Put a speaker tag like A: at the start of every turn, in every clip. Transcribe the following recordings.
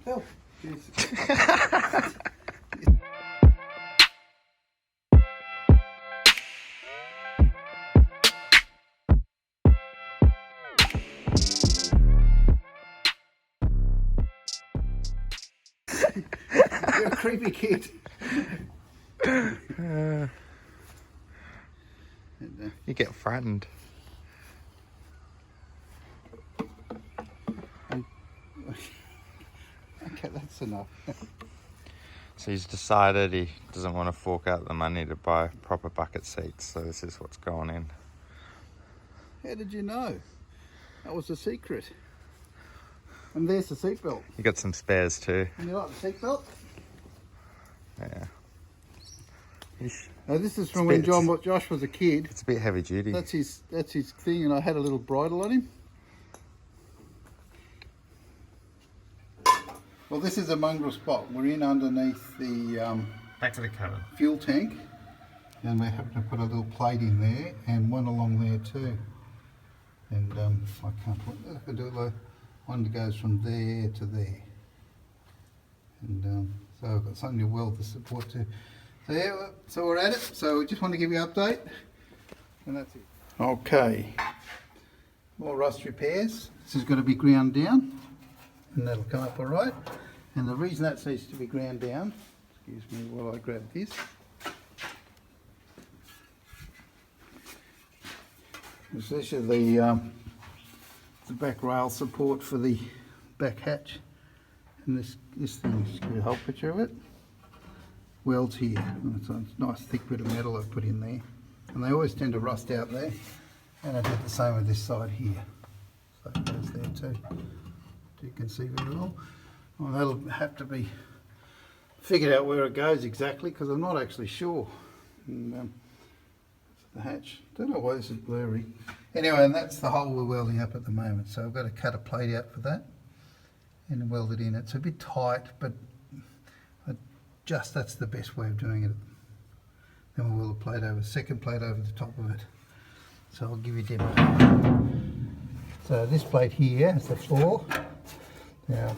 A: seatbelt. Jesus. You're a creepy kid.
B: You get frightened.
A: Okay, that's enough.
B: So he's decided he doesn't want to fork out the money to buy proper bucket seats, so this is what's going in.
A: How did you know? That was a secret. And there's the seatbelt.
B: You got some spares too.
A: And you like the seatbelt?
B: Yeah.
A: Now this is from when Josh was a kid.
B: It's a bit heavy duty.
A: That's his thing, and I had a little bridle on him. Well, this is a mongrel spot. We're in underneath the
B: Back to the cabin.
A: fuel tank, and we happen to put a little plate in there and one along there too. And I can do it like one that goes from there to there. And so I've got something to weld the support to. So yeah, so we're at it. So we just want to give you an update, and that's it. Okay. More rust repairs. This is going to be ground down, and that'll come up all right. And the reason that needs to be ground down, excuse me while I grab this, is this is the back rail support for the back hatch, and this thing, just give you a whole picture of it. Welds here, and it's a nice thick bit of metal I've put in there, and they always tend to rust out there. And I did the same with this side here, so it goes there too. You can see very well. Well, that'll have to be figured out where it goes exactly, because I'm not actually sure. And, the hatch, don't know why this is blurry. Anyway, and that's the hole we're welding up at the moment. So I've got to cut a plate out for that and weld it in. It's a bit tight, but that's the best way of doing it. Then we'll weld a plate over, second plate over the top of it. So I'll give you a demo. So this plate here is the floor. Now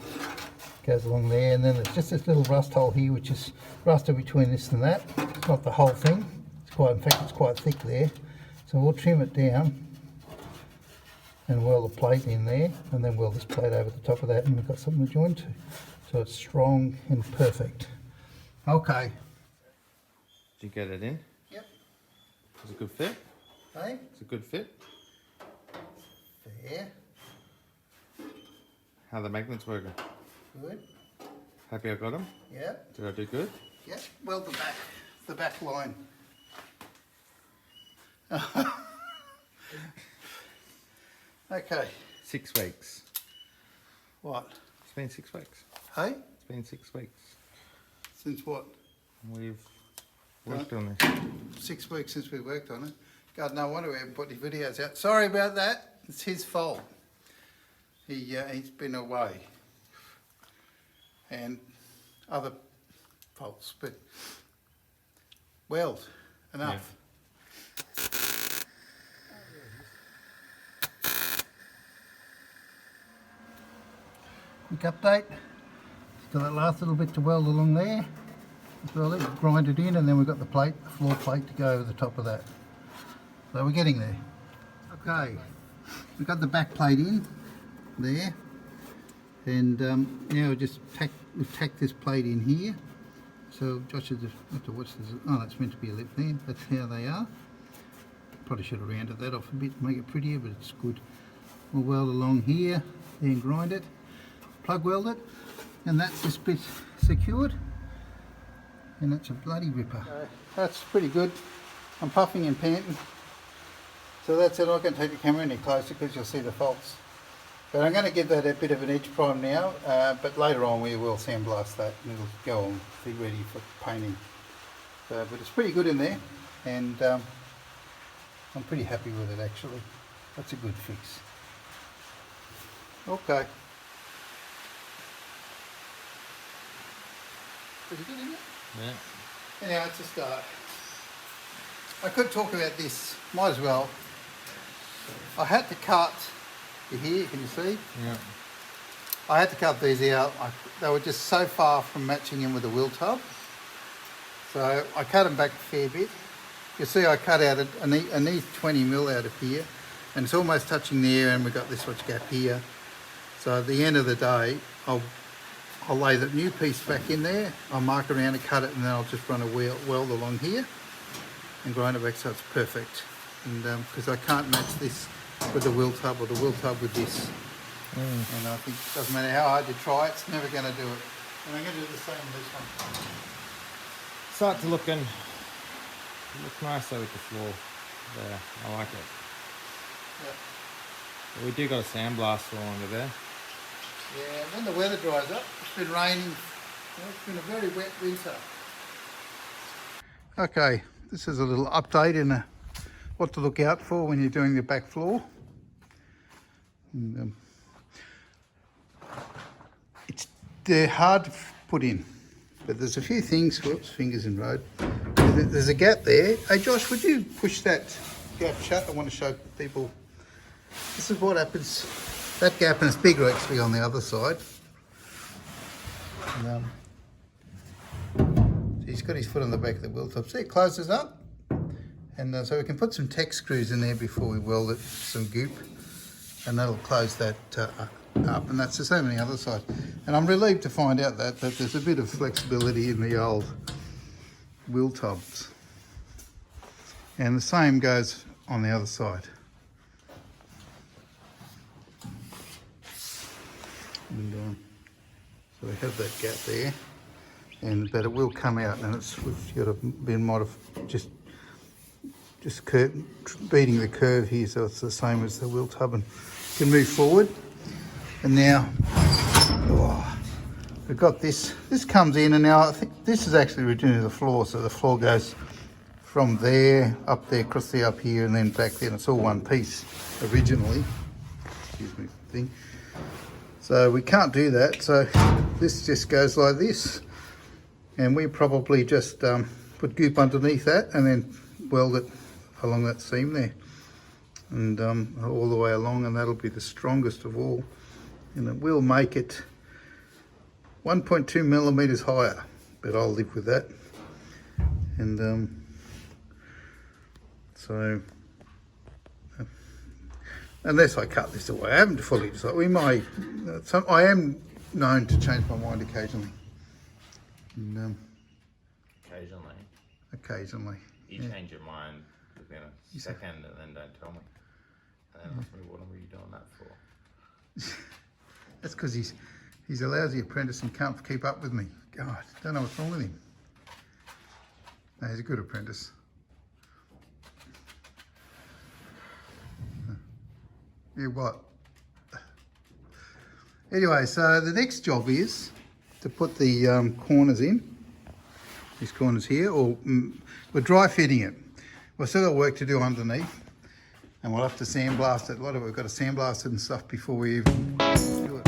A: goes along there, and then there's just this little rust hole here, which is rusted between this and that. It's not the whole thing. It's quite, in fact, it's quite thick there. So we'll trim it down and weld the plate in there, and then weld this plate over the top of that, and we've got something to join to. So it's strong and perfect. Okay.
B: Did you get it in?
A: Yep.
B: Is it a good fit?
A: Hey?
B: It's a good fit?
A: Fair.
B: How are the magnets working?
A: Good.
B: Happy I got them?
A: Yep.
B: Did I do good?
A: Yep. Weld the back line. Okay.
B: 6 weeks.
A: What?
B: It's been 6 weeks.
A: Hey?
B: It's been 6 weeks.
A: Since what?
B: We've worked on this.
A: 6 weeks since we worked on it. God, no wonder we haven't put any videos out. Sorry about that. It's his fault. He's been away. And other faults, but weld, enough. Quick update. Still that last little bit to weld along there. Well, it grind it in, and then we've got the plate, the floor plate, to go over the top of that. So we're getting there. Okay, we've got the back plate in there, and now we've tacked this plate in here. So Josh has just have to watch this. Oh, that's meant to be a lip there. That's how they are. Probably should have rounded that off a bit to make it prettier, but it's good. We'll weld along here, then grind it, plug weld it, and that's this bit secured. And that's a bloody ripper. That's pretty good. I'm puffing and panting. So that's it. I can't take the camera any closer because you'll see the faults. But I'm going to give that a bit of an edge prime now, but later on we will sandblast that and it'll go on, be ready for painting. So, but it's pretty good in there, and I'm pretty happy with it actually. That's a good fix. Okay. Pretty good, isn't it?
B: Yeah.
A: Anyhow, it's a start. I could talk about this, might as well. I had to cut here, can you see?
B: Yeah.
A: I had to cut these out. They were just so far from matching in with the wheel tub. So I cut them back a fair bit. You see I cut out an each 20mm out of here, and it's almost touching there, and we've got this much gap here. So at the end of the day, I'll lay the new piece back in there, I'll mark around and cut it, and then I'll just run a weld along here and grind it back so it's perfect. And because I can't match this with the wheel tub or the wheel tub with this. And I think it doesn't matter how hard you try, it's never going to do it. And I'm going to do the same with this one.
B: Start to look nicer with the floor there. I like it.
A: Yep.
B: But we do got a sandblast all under there.
A: Yeah, when the weather dries up, it's been raining. It's been a very wet winter. Okay, this is a little update in what to look out for when you're doing the back floor. And, they're hard to put in, but there's a few things. Whoops, fingers in road. There's a gap there. Hey Josh, would you push that gap shut? I want to show people. This is what happens. That gap, and it's bigger actually on the other side. And, so he's got his foot on the back of the wheel top. See, it closes up, and so we can put some Tex screws in there before we weld it, some goop, and that'll close that up, and that's the same on the other side. And I'm relieved to find out that there's a bit of flexibility in the old wheel tubs, and the same goes on the other side. And so we have that gap there, but it will come out, and it's got to be modified, just beating the curve here, so it's the same as the wheel tub, and can move forward. And now we've got this. This comes in, and now I think this is actually returning to the floor, so the floor goes from there up there, across there, up here, and then back there. And it's all one piece originally. Excuse me, thing. So we can't do that. So this just goes like this, and we probably just put goop underneath that, and then weld it along that seam there, and all the way along, and that'll be the strongest of all. And it will make it 1.2mm higher, but I'll live with that. And so unless I cut this away, I haven't fully decided. We might. I am known to change my mind occasionally. And, occasionally.
B: You change your mind within a second, and then don't tell me. And then ask me, what were you doing that for?
A: That's because he's a lousy apprentice and can't keep up with me. God, don't know what's wrong with him. No, he's a good apprentice. Yeah, what? Anyway, so the next job is to put the corners in. These corners here, or we're dry fitting it. We've still got work to do underneath, and we'll have to sandblast it. A lot of it, we've got to sandblast it and stuff before we even do it.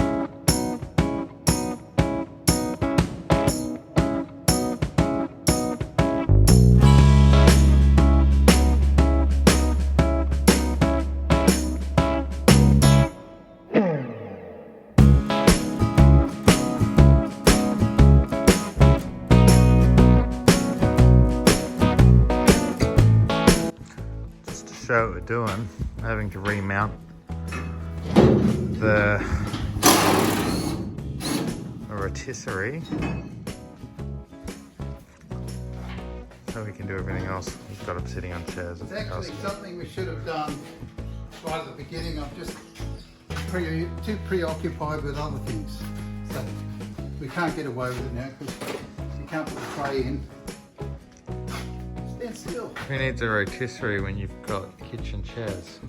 B: Show what we're doing, having to remount the rotisserie so we can do everything else. We've got it sitting on chairs.
A: It's actually something we should have done right at the beginning. I'm just too preoccupied with other things, so we can't get away with it now because you can't put the tray in. Stand still.
B: Who needs a rotisserie when you've got kitchen chairs?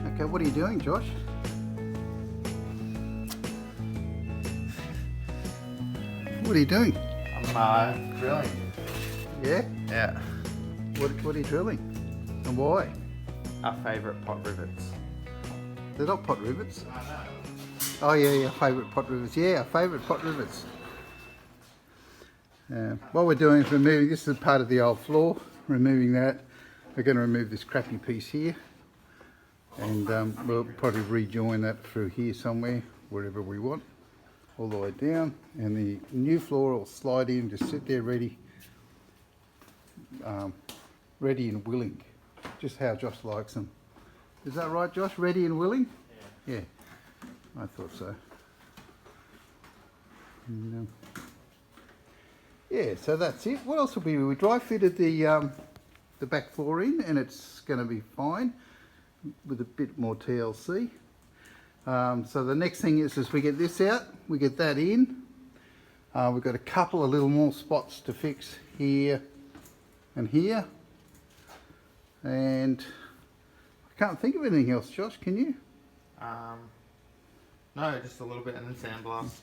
A: Okay, what are you doing, Josh? What are you doing?
B: I'm drilling.
A: Yeah?
B: Yeah.
A: What are you drilling? And why?
B: Our favourite pot rivets.
A: They're not pot rivets. Oh yeah, favourite pot rivets. Yeah, our favourite pot rivets. What we're doing is removing, this is part of the old floor, removing that. We're going to remove this crappy piece here. And we'll probably rejoin that through here somewhere, wherever we want. All the way down. And the new floor will slide in, just sit there ready. Ready and willing. Just how Josh likes them. Is that right, Josh? Ready and willing? Yeah. Yeah, I thought so. And, yeah, so that's it. What else will be? We dry fitted the back floor in, and it's going to be fine with a bit more TLC. So the next thing is we get this out, we get that in. We've got a couple of little more spots to fix here and here. And I can't think of anything else, Josh, can you?
B: No, just a little bit and then sandblast.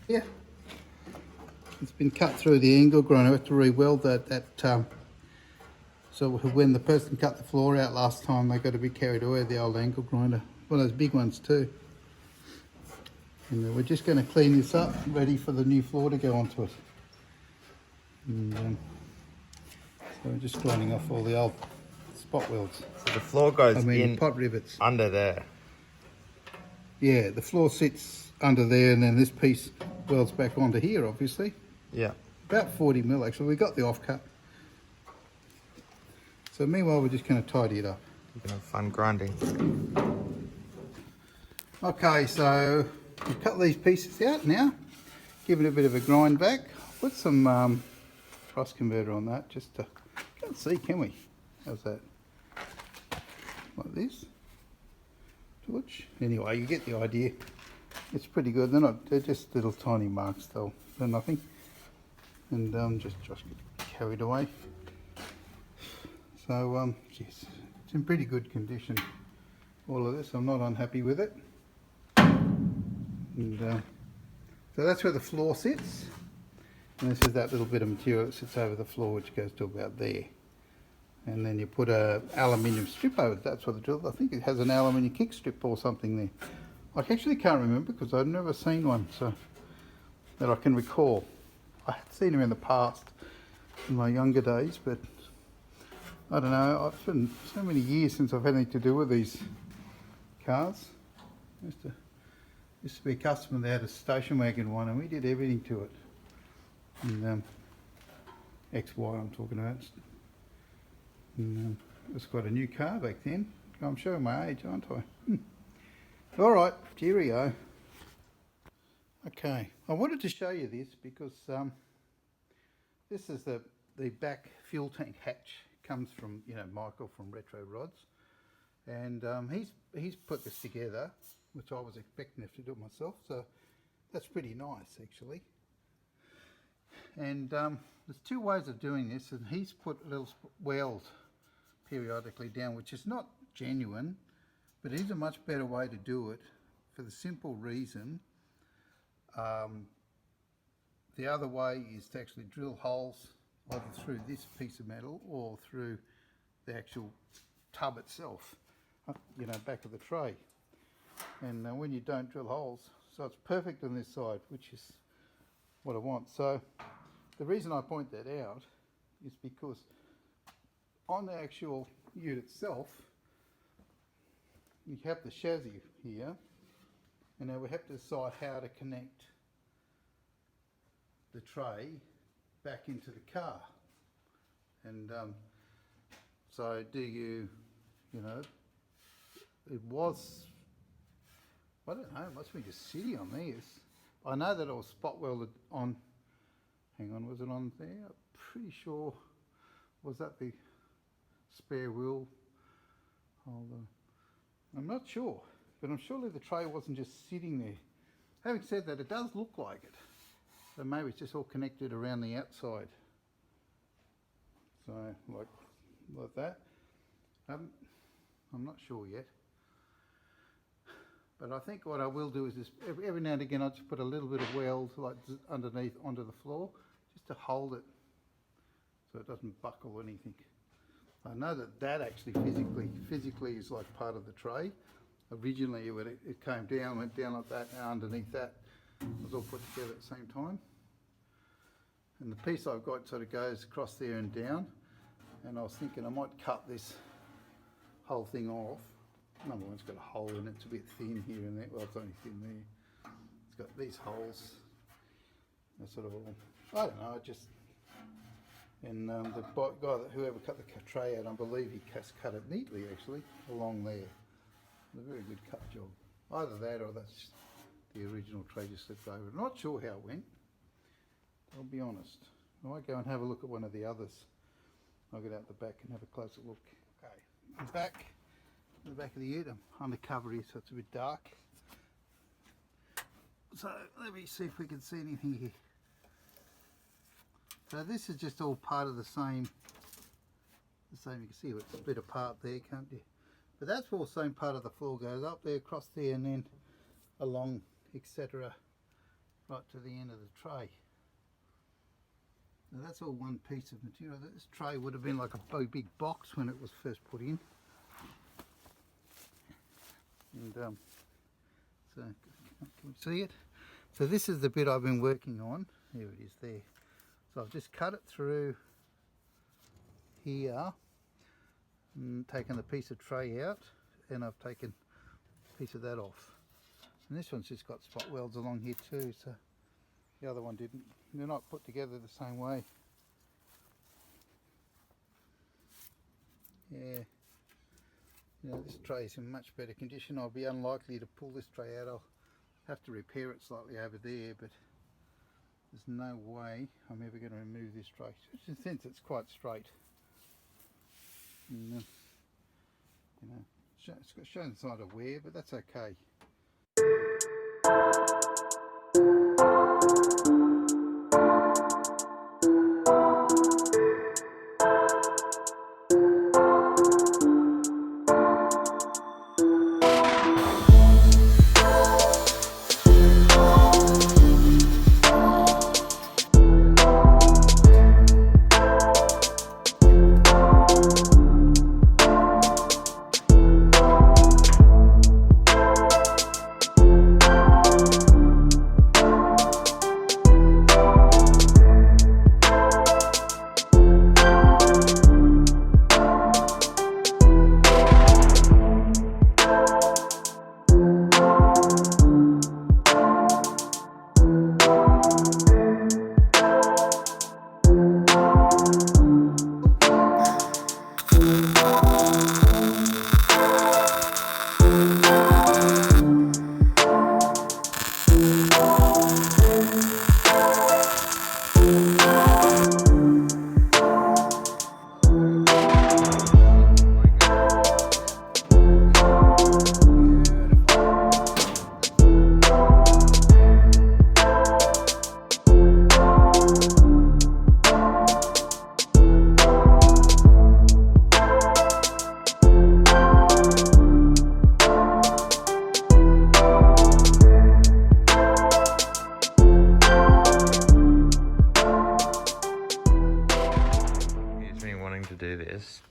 A: Yeah, it's been cut through the angle grinder. I have to re-weld that. So when the person cut the floor out last time, they got a bit carried away with the old angle grinder. One of those big ones too. And we're just going to clean this up, ready for the new floor to go onto it. And, so we're just grinding off all the old spot welds.
B: So the floor goes in
A: pot rivets.
B: under there.
A: Yeah, the floor sits under there, and then this piece welds back onto here, obviously.
B: Yeah.
A: About 40 mil actually. We got the offcut. So meanwhile, we're just going to tidy it up.
B: You can have fun grinding.
A: Okay, so we've cut these pieces out now. Give it a bit of a grind back. Put some cross converter on that, just to, can't see, can we? How's that? Like this. Torch. Anyway, you get the idea. It's pretty good. They're just little tiny marks though. They're nothing. And just Josh get carried away. So yes, it's in pretty good condition. All of this, I'm not unhappy with it. And so that's where the floor sits. And this is that little bit of material that sits over the floor, which goes to about there. And then you put a aluminium strip over it. That's what the drill. I think it has an aluminium kick strip or something there. I actually can't remember because I've never seen one, so that I can recall. I had seen them in the past, in my younger days, but I don't know. It's been so many years since I've had anything to do with these cars. Used to be a customer that had a station wagon one, and we did everything to it. And XY I'm talking about. And it was quite a new car back then. I'm showing my age, aren't I? Alright, cheerio. Okay, I wanted to show you this because this is the back fuel tank hatch. It comes from, you know, Michael from Retro Rods. And he's put this together, which I was expecting to do it myself, so that's pretty nice actually. And there's two ways of doing this, and he's put a little weld periodically down, which is not genuine, but it is a much better way to do it for the simple reason the other way is to actually drill holes either through this piece of metal or through the actual tub itself, you know, back of the tray. And when you don't drill holes, so it's perfect on this side, which is what I want. So the reason I point that out is because on the actual unit itself, you have the chassis here, and now we have to decide how to connect the tray back into the car. And so do you know, it was, I don't know, it must have been just sitting on these. I know that it was spot welded on, hang on, was it on there? I'm pretty sure, was that the spare wheel holder? I'm not sure, but I'm surely the tray wasn't just sitting there. Having said that, it does look like it. So maybe it's just all connected around the outside. So like that. I'm not sure yet. But I think what I will do is just every now and again I'll just put a little bit of weld like underneath onto the floor just to hold it so it doesn't buckle or anything. I know that actually physically is like part of the tray. Originally it came down, went down like that, and underneath that it was all put together at the same time. And the piece I've got sort of goes across there and down, and I was thinking I might cut this whole thing off. Number one's got a hole in it, it's a bit thin here and there, well it's only thin there. It's got these holes, they're sort of all, I don't know, just, and the guy, whoever cut the tray out, I believe he cut it neatly actually, along there. A very good cut job. Either that or that's the original tray just slipped over. I'm not sure how it went, I'll be honest. I might go and have a look at one of the others. I'll get out the back and have a closer look. Okay, I'm back. The back of the ute, I'm under cover here so it's a bit dark. So let me see if we can see anything here. So this is just all part of the same, you can see it's split apart there, can't you? But that's all the same part of the floor, goes up there, across there and then along, etc. right to the end of the tray. Now that's all one piece of material. This tray would have been like a big box when it was first put in. And so can we see it? So this is the bit I've been working on. There it is there. So I've just cut it through here and taken a piece of tray out, and I've taken a piece of that off. And this one's just got spot welds along here too, so the other one didn't. They're not put together the same way. Yeah. You know, this tray is in much better condition. I'll be unlikely to pull this tray out. I'll have to repair it slightly over there, but there's no way I'm ever going to remove this tray, since it's quite straight. And, you know, it's got shown sign of wear, but that's okay.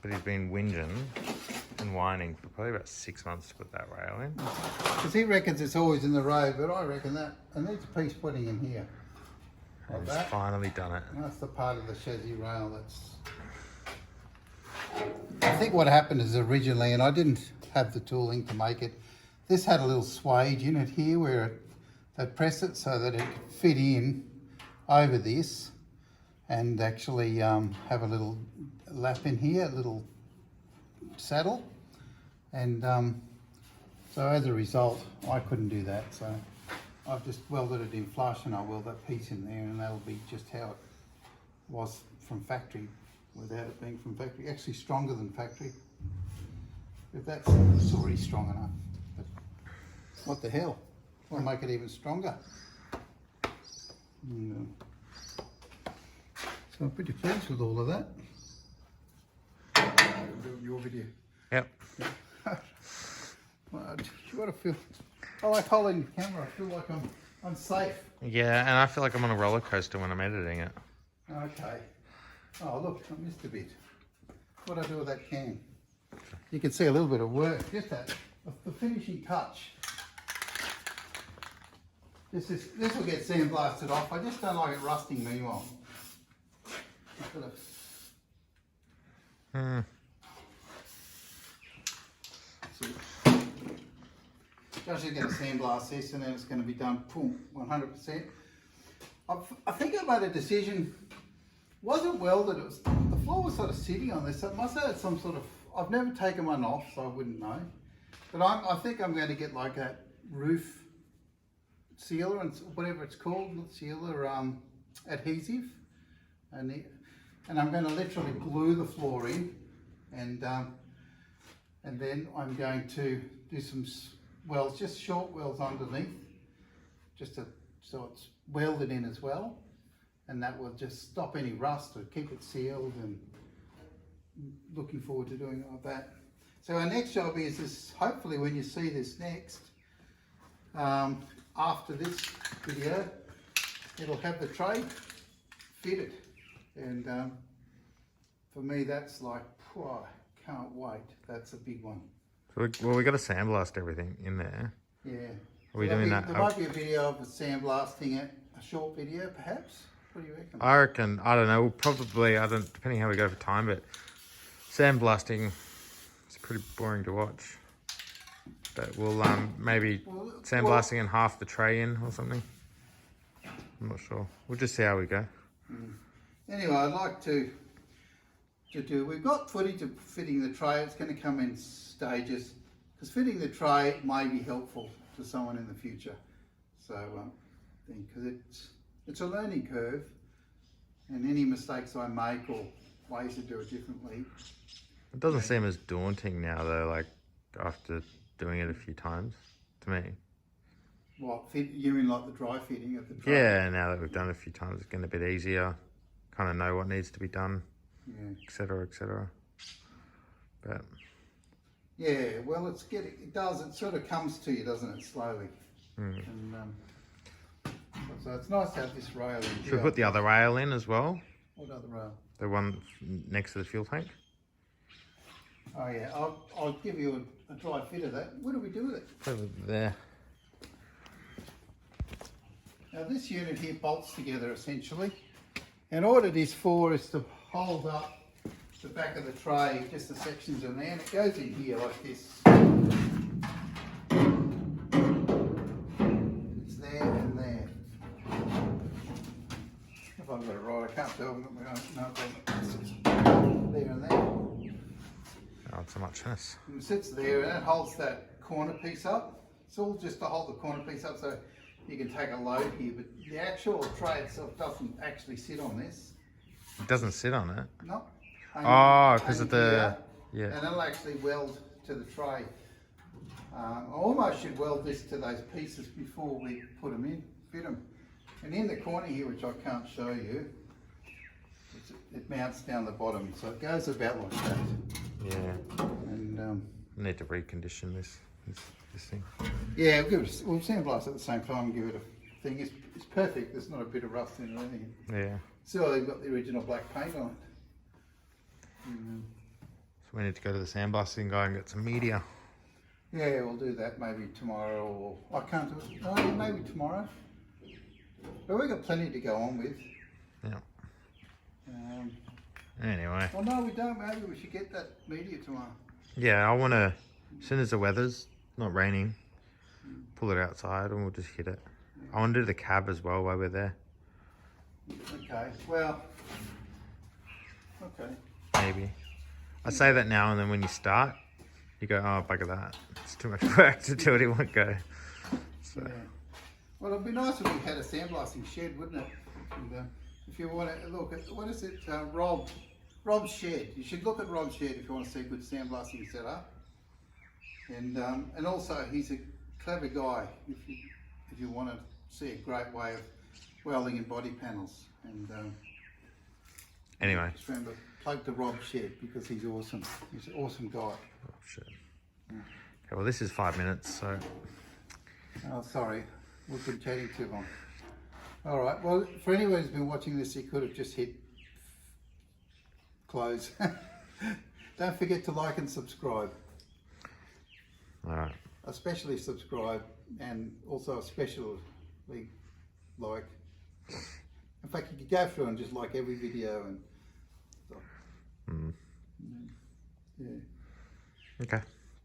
A: But he's been whinging and whining for probably about 6 months to put that rail in. Because he reckons it's always in the road, but I reckon that it needs a piece putting in here. Like
B: And he's finally done it.
A: And that's the part of the chassis rail that's... I think what happened is originally, and I didn't have the tooling to make it. This had a little swage in it here where they'd press it so that it could fit in over this and actually have a little lap in here, a little saddle. And so as a result, I couldn't do that. So I've just welded it in flush and I'll weld that piece in there and that'll be just how it was from factory without it being from factory. Actually stronger than factory. If that's already strong enough. But what the hell? I'll make it even stronger. And, so I'm pretty pleased with all of that. Your video.
B: Yep.
A: Well, you gotta feel. I like holding the camera. I feel like I'm safe.
B: Yeah, and I feel like I'm on a roller coaster when I'm editing it.
A: Okay. Oh look, I missed a bit. What do I do with that can? You can see a little bit of work. Just that, the finishing touch. This will get sandblasted off. I just don't like it rusting meanwhile. Josh is going to sandblast this and then it's going to be done, boom, 100%. I think I made a decision. Wasn't welded, it was, the floor was sort of sitting on this, so it must have had some sort of, I've never taken one off, so I wouldn't know. But I think I'm going to get like that roof sealer, and whatever it's called, not sealer, adhesive. And I'm going to literally glue the floor in, and then I'm going to do some welds, just short welds underneath, just so it's welded in as well. And that will just stop any rust or keep it sealed, and looking forward to doing it like that. So our next job is this, hopefully when you see this next, after this video, it'll have the tray fitted. And for me that's like, I can't wait, that's a big one.
B: Well, we got to sandblast everything in there.
A: Yeah.
B: Are we doing that?
A: There might be a video of sandblasting it, a short video perhaps. What do you reckon?
B: I reckon, I don't know, probably, depending how we go for time, but sandblasting is pretty boring to watch. But we'll maybe sandblasting and half the tray in or something. I'm not sure. We'll just see how we go.
A: Anyway, I'd like to do, we've got footage of fitting the tray. It's going to come in stages, because fitting the tray may be helpful to someone in the future. So, because it's a learning curve, and any mistakes I make or ways to do it differently.
B: It doesn't seem as daunting now though, like after doing it a few times, to me.
A: What, you mean like the dry fitting of the tray?
B: Yeah, now that we've done it a few times, it's getting a bit easier. Kind of know what needs to be done, etc., etc. But
A: yeah, well, it sort of comes to you, doesn't it, slowly. And so it's nice to have this rail in.
B: Should we put the other rail in as well?
A: What other rail?
B: The one next to the fuel tank?
A: Oh yeah, I'll give you a dry fit of that. What do we do with it?
B: Over there.
A: Now this unit here bolts together essentially. And all it is for is to hold up the back of the tray, just the sections in there, and it goes in here like this. It's there and there. If I've got it right, I can't tell. There and there.
B: Not so much this.
A: And it sits there and it holds that corner piece up. It's all just to hold the corner piece up so you can take a load here, but the actual tray itself doesn't actually sit on this.
B: It doesn't sit on it?
A: No.
B: Oh, because of the...
A: Yeah. And it'll actually weld to the tray. I almost should weld this to those pieces before we put them in, fit them. And in the corner here, which I can't show you, it mounts down the bottom, so it goes about like that.
B: Yeah.
A: And
B: I need to recondition this thing.
A: yeah, we'll sandblast at the same time and give it a thing. It's perfect. There's not a bit of rust in it or anything.
B: Yeah.
A: Still, they've got the original black paint on it.
B: So we need to go to the sandblasting guy and get some media.
A: Yeah, we'll do that maybe tomorrow, or I can't do it. No, maybe tomorrow. But we've got plenty to go on with.
B: Yeah. Anyway.
A: Well, no, we don't. Maybe we should get that media tomorrow.
B: Yeah, I want to As soon as the weather's not raining, pull it outside and we'll just hit it. I want to do the cab as well while we're there.
A: Okay, well, okay.
B: Maybe. I say that now and then when you start, you go, oh, bugger that. It's too much work to do it in one go. So.
A: Yeah. Well, it'd be nice if we had a sandblasting shed, wouldn't it? And, if you want to look at, what is it, Rob's shed. You should look at Rob's shed if you want to see a good sandblasting setup. And also, he's a clever guy if you want to see a great way of welding in body panels. And
B: anyway,
A: just remember, plug to Rob's shed because he's awesome. He's an awesome guy.
B: Oh, shit. Okay, well, this is 5 minutes, so.
A: Oh, sorry, we've been chatting too long. All right, well, for anyone who's been watching this, you could have just hit close. Don't forget to like and subscribe.
B: All right.
A: Especially subscribe, and also especially like. In fact, you could go through and just like every video and stuff.
B: Mm.
A: Yeah.
B: Okay.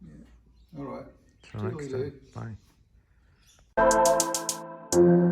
A: Yeah. All right.
B: Till next
A: Toodaloo.
B: time. Bye.